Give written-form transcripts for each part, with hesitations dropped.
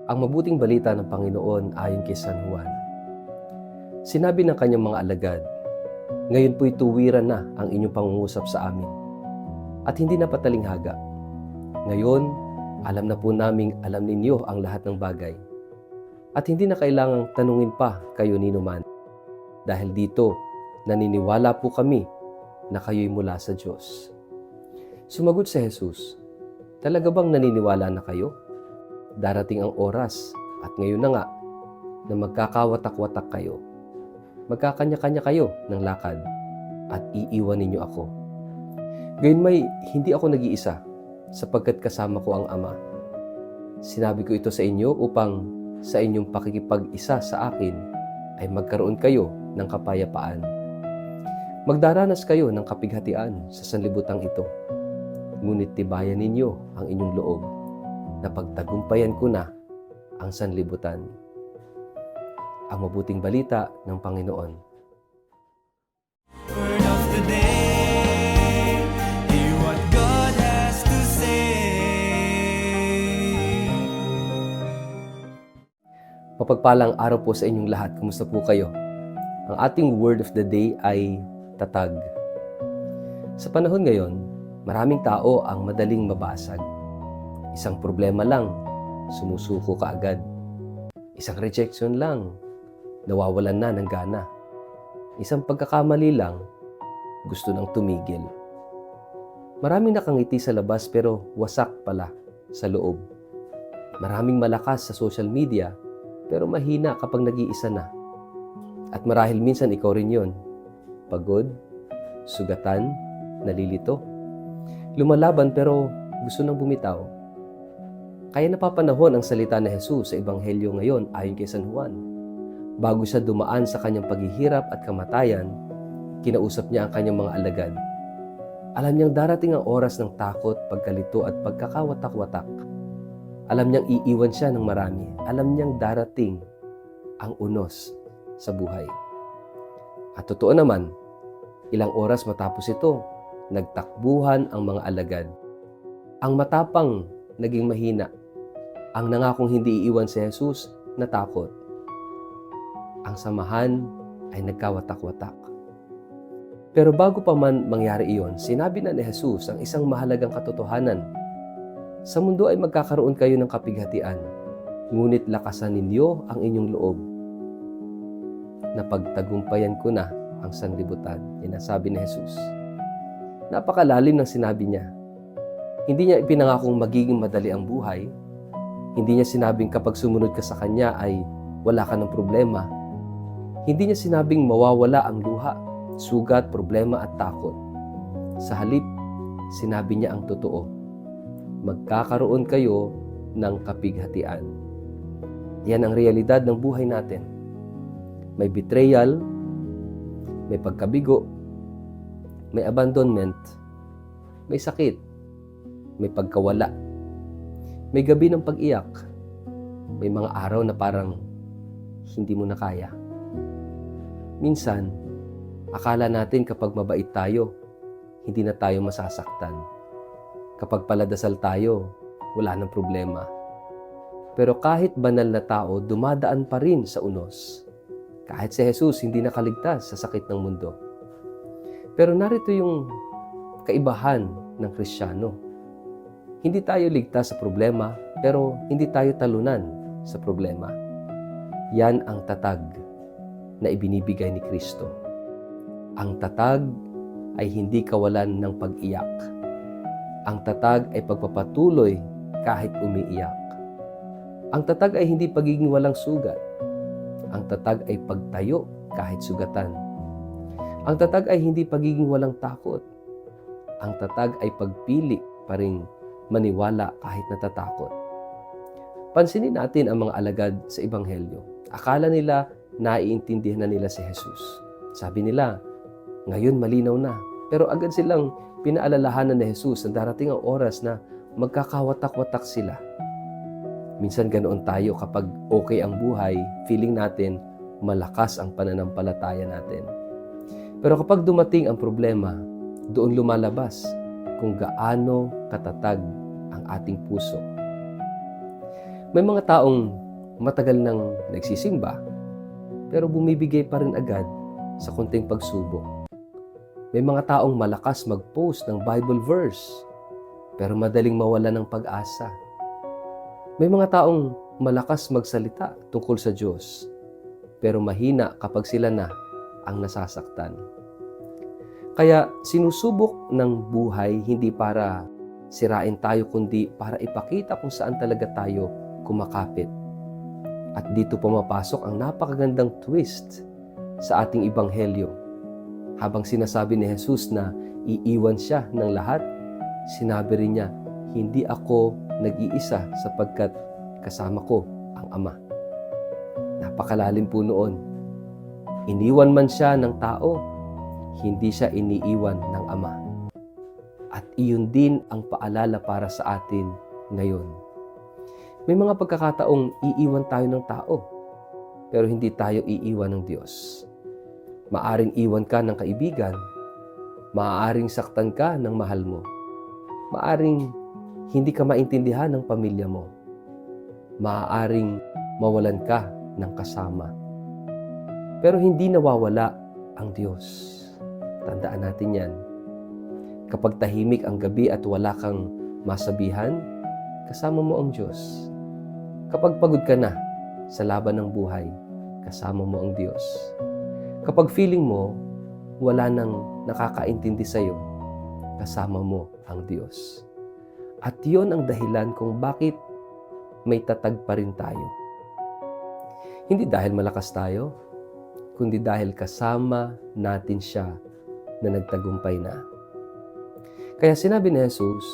Ang mabuting balita ng Panginoon ayon kay San Juan. Sinabi ng kanyang mga alagad, "Ngayon po'y tuwiran na ang inyong pangungusap sa amin, at hindi na patalinghaga. Ngayon, alam na po naming alam ninyo ang lahat ng bagay, at hindi na kailangang tanungin pa kayo ninuman. Dahil dito, naniniwala po kami na kayo'y mula sa Diyos." Sumagot si Jesus, "Talaga bang naniniwala na kayo? Darating ang oras, at ngayon na nga, na magkakawatak-watak kayo. Magkakanya-kanya kayo ng lakad, at iiwan ninyo ako. Gayunmay, hindi ako nag-iisa, sapagkat kasama ko ang Ama. Sinabi ko ito sa inyo upang sa inyong pakikipag-isa sa akin ay magkaroon kayo ng kapayapaan. Magdaranas kayo ng kapighatian sa sanlibutang ito. Ngunit tibayan ninyo ang inyong loob, na pagtagumpayan ko na ang sanlibutan." Ang mabuting balita ng Panginoon. Word of the day, hear what God has to say. Mapagpalang araw po sa inyong lahat. Kumusta po kayo? Ang ating word of the day ay tatag. Sa panahon ngayon, maraming tao ang madaling mabasag. Isang problema lang, sumusuko ka agad. Isang rejection lang, nawawalan na ng gana. Isang pagkakamali lang, gusto nang tumigil. Maraming nakangiti sa labas pero wasak pala sa loob. Maraming malakas sa social media pero mahina kapag nag-iisa na. At marahil minsan ikaw rin yun. Pagod, sugatan, nalilito. Lumalaban pero gusto nang bumitaw. Kaya napapanahon ang salita ni Jesus sa Ebanghelyo ngayon ayon kay San Juan. Bago siya dumaan sa kanyang paghihirap at kamatayan, kinausap niya ang kanyang mga alagad. Alam niyang darating ang oras ng takot, pagkalito at pagkakawatak-watak. Alam niyang iiwan siya ng marami. Alam niyang darating ang unos sa buhay. At totoo naman, ilang oras matapos ito, nagtakbuhan ang mga alagad. Ang matapang naging mahina. Ang nangakong hindi iiwan si Jesus, natakot. Ang samahan ay nagkawatak-watak. Pero bago pa man mangyari iyon, sinabi na ni Jesus ang isang mahalagang katotohanan. Sa mundo ay magkakaroon kayo ng kapighatian, ngunit lakasan ninyo ang inyong loob. Napagtagumpayan ko na ang sanlibutan. Yan ang sabi ni Jesus. Napakalalim ng sinabi niya. Hindi niya ipinangakong magiging madali ang buhay. Hindi niya sinabing kapag sumunod ka sa Kanya ay wala ka ng problema. Hindi niya sinabing mawawala ang luha, sugat, problema at takot. Sa halip, sinabi niya ang totoo. Magkakaroon kayo ng kapighatian. Yan ang realidad ng buhay natin. May betrayal, may pagkabigo, may abandonment, may sakit, may pagkawala, may gabi ng pag-iyak, may mga araw na parang hindi mo na kaya. Minsan, akala natin kapag mabait tayo, hindi na tayo masasaktan. Kapag paladasal tayo, wala nang problema. Pero kahit banal na tao, dumadaan pa rin sa unos. Kahit si Jesus hindi nakaligtas sa sakit ng mundo. Pero narito yung kaibahan ng Kristiyano. Hindi tayo ligtas sa problema, pero hindi tayo talunan sa problema. Yan ang tatag na ibinibigay ni Kristo. Ang tatag ay hindi kawalan ng pag-iyak. Ang tatag ay pagpapatuloy kahit umiiyak. Ang tatag ay hindi pagiging walang sugat. Ang tatag ay pagtayo kahit sugatan. Ang tatag ay hindi pagiging walang takot. Ang tatag ay pagpili pa rin maniwala kahit natatakot. Pansinin natin ang mga alagad sa Ebanghelyo. Akala nila naiintindihan na nila si Jesus. Sabi nila, ngayon malinaw na. Pero agad silang pinaalalahanan ni Jesus na darating ang oras na magkakawatak-watak sila. Minsan ganoon tayo kapag okay ang buhay, feeling natin malakas ang pananampalataya natin. Pero kapag dumating ang problema, doon lumalabas kung gaano katatag ang ating puso. May mga taong matagal nang nagsisimba, pero bumibigay pa rin agad sa konting pagsubok. May mga taong malakas mag-post ng Bible verse, pero madaling mawala ng pag-asa. May mga taong malakas magsalita tungkol sa Diyos, pero mahina kapag sila na ang nasasaktan. Kaya sinusubok ng buhay hindi para sirain tayo, kundi para ipakita kung saan talaga tayo kumakapit. At dito pumapasok ang napakagandang twist sa ating ebanghelyo. Habang sinasabi ni Jesus na iiwan siya ng lahat, sinabi rin niya, hindi ako nag-iisa sapagkat kasama ko ang Ama. Napakalalim po noon. Iniwan man siya ng tao, hindi siya iniiwan ng Ama. At iyon din ang paalala para sa atin ngayon. May mga pagkakataong iiwan tayo ng tao, pero hindi tayo iiwan ng Diyos. Maaring iwan ka ng kaibigan, maaaring saktan ka ng mahal mo, maaring hindi ka maintindihan ng pamilya mo, maaaring mawalan ka ng kasama. Pero hindi nawawala ang Diyos. Tandaan natin yan. Kapag tahimik ang gabi at wala kang masabihan, kasama mo ang Diyos. Kapag pagod ka na sa laban ng buhay, kasama mo ang Diyos. Kapag feeling mo, wala nang nakakaintindi sa'yo, kasama mo ang Diyos. At yon ang dahilan kung bakit may tatag pa rin tayo. Hindi dahil malakas tayo, kundi dahil kasama natin siya na nagtagumpay na. Kaya sinabi ni Jesus,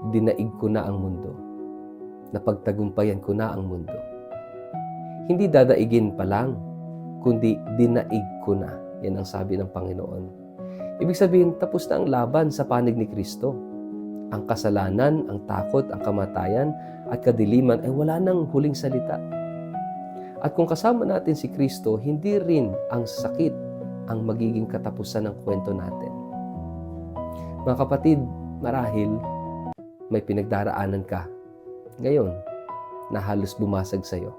dinaig ko na ang mundo, napagtagumpayan ko na ang mundo. Hindi dadaigin pa lang, kundi dinaig ko na. Yan ang sabi ng Panginoon. Ibig sabihin, tapos na ang laban sa panig ni Kristo. Ang kasalanan, ang takot, ang kamatayan, at kadiliman ay wala nang huling salita. At kung kasama natin si Kristo, hindi rin ang sakit ang magiging katapusan ng kwento natin. Mga kapatid, marahil may pinagdaraanan ka ngayon na halos bumasag sa'yo.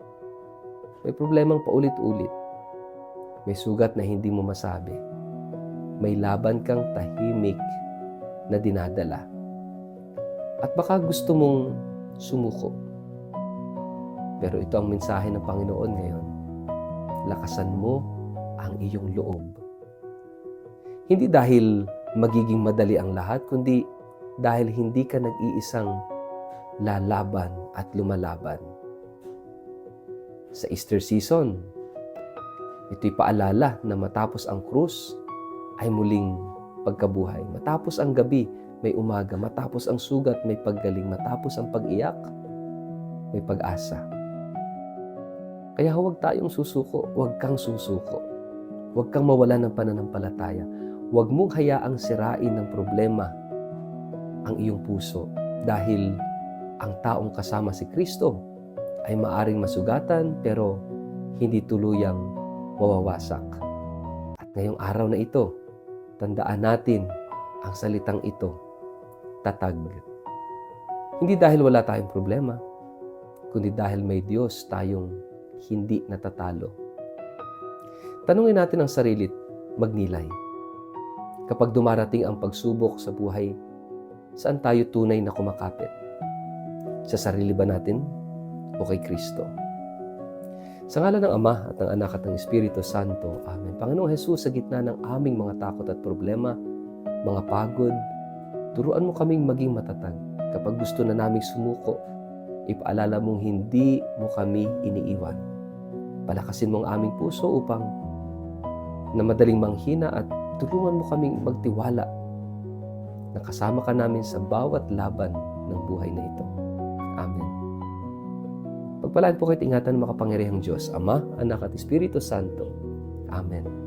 May problemang paulit-ulit. May sugat na hindi mo masabi. May laban kang tahimik na dinadala. At baka gusto mong sumuko. Pero ito ang mensahe ng Panginoon ngayon. Lakasan mo ang iyong loob. Hindi dahil magiging madali ang lahat, kundi dahil hindi ka nag-iisang lalaban at lumalaban. Sa Easter season, ito'y paalala na matapos ang krus ay muling pagkabuhay. Matapos ang gabi, may umaga. Matapos ang sugat, may paggaling. Matapos ang pag-iyak, may pag-asa. Kaya huwag tayong susuko. Huwag kang susuko. Huwag kang mawalan ng pananampalataya. Huwag mong hayaang sirain ng problema ang iyong puso dahil ang taong kasama si Kristo ay maaring masugatan pero hindi tuluyang mawawasak. At ngayong araw na ito, tandaan natin ang salitang ito, tatag. Hindi dahil wala tayong problema, kundi dahil may Diyos tayong hindi natatalo. Tanungin natin ang sarili, magnilay. Kapag dumarating ang pagsubok sa buhay, saan tayo tunay na kumakapit? Sa sarili ba natin o kay Kristo? Sa ngalan ng Ama at ng Anak at ng Espiritu Santo. Amen. Panginoong Jesus, sa gitna ng aming mga takot at problema, mga pagod, turuan mo kaming maging matatag. Kapag gusto na naming sumuko, ipaalala mong hindi mo kami iniiwan. Palakasin mo ang aming puso upang na madaling manghina at tulungan mo kaming magtiwala na kasama ka namin sa bawat laban ng buhay na ito. Amen. Pagpalaan po kayo at ingatan ng makapangyarihang Diyos, Ama, Anak at Espiritu Santo. Amen.